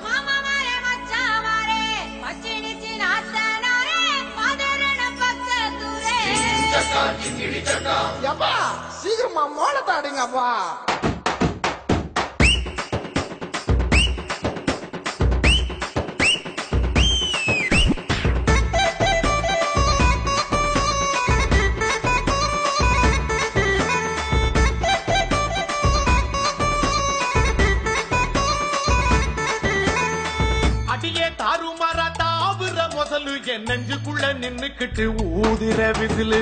மாமா மாரே மச்சான் மாரே மச்சி நிச்சி நாத்தனாரே மதுரன பக்கத்துரே யப்பா சீக்கிரமா மோளத்தை அடிங்கப்பா. என் நெஞ்சுக்குள்ள நின்னுக்கிட்டு ஊதிர விசிலு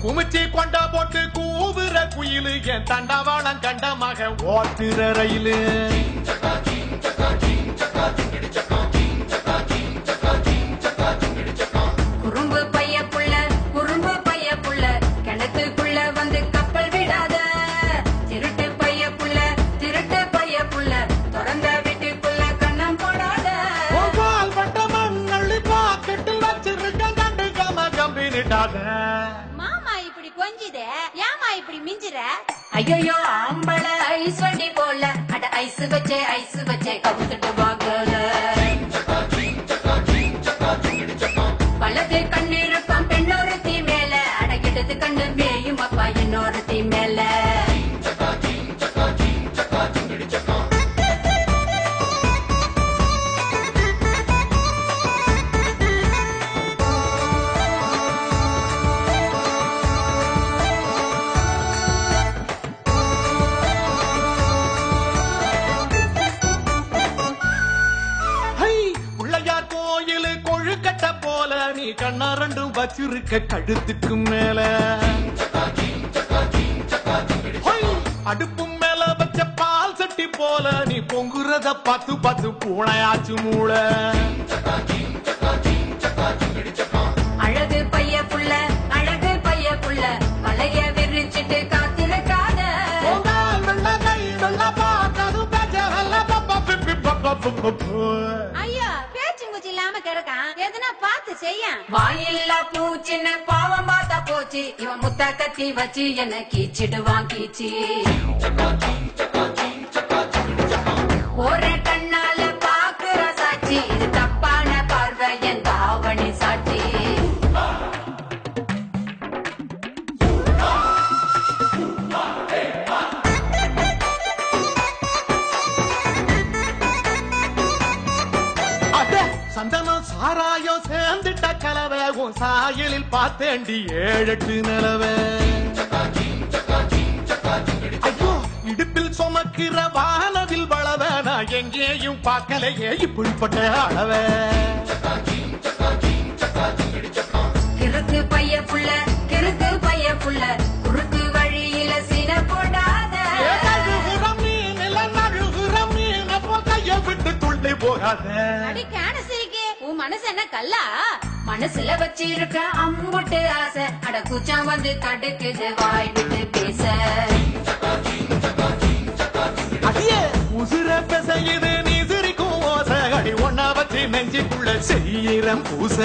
குமிச்சி கொண்டா போட்டு கூவுற குயிலு என் தண்டவாளம் கண்டமாக ஓட்டுற ரயிலு குறும்பு பைய புள்ள குறும்பு பைய புள்ள கிணத்துக்குள்ள வந்து கப்பல் விடாத திருட்டு பைய புள்ள திருட்டு பைய புள்ள திறந்த வீட்டுக்குள்ள கண்ணம் போடாத பாக்கெட்டு வச்சிருக்க கண்டுக்காம கம்பினிட்டாத மாமா இப்படி கொஞ்சிதே ஏமா இப்படி மிஞ்சிர ஐயோ ஆம்பள ஐஸ் வண்டி போல அட ஐஸ் வச்சே கவுத்துட்டு வாங்கல பலது கண்ணிருப்பான் பெண்ணொருத்தி மேல அடகிட்டது கண்ணு மேயும் அப்பா இன்னொருத்தி மேல நீ கண்ணா ரெண்டும் வச்சிருக்க கழுத்துக்கு மேல அடுப்பு மேல வச்ச பால் சட்டி போல நீ பொங்குறத பார்த்து பார்த்து பூனையாச்சு மூள அழகு பைய புள்ள வளைய விரிச்சிட்டு காத்திருக்காத ஐயா பேச்சுங்குச்சி இல்லாம கிடக்கான் எதுனா பார்த்து செய்ய வாயில்லா பூச்சின்னு பாவம் பார்த்தா போச்சு இவன் முத்த கத்தி வச்சு என்ன கீச்சிடுவான் கீச்சி ஒரே கண்ணால பாக்குற சாட்சி இது தப்பான பார்வை என் தாவணி சாட்சி சந்தனம் சாராயம் சேர்ந்துட்ட கலவை உன் சாயலில் பார்த்தேண்டி 7-8 நிலவை ஐயோ இடுப்பில் சுமக்கிற வானவில் வளவ நான் எங்கேயும் பார்க்கலையே இப்படிப்பட்ட அளவை கிறுக்கு பைய புள்ள குறுக்கு வழியில சீன போடாத விட்டு துள்ளி போகாத உன் மனசு என்ன கல்லா மனசுல வச்சிருக்க அம்புட்டு ஆசை அட கூச்சம் வந்து தடுக்குது வாய் விட்டு பேச உசுர பெசையுது நீ சிரிக்கும் ஓசை அடி ஒன்னா வச்சு நெஞ்சுக்குள்ள செய்யறம் பூச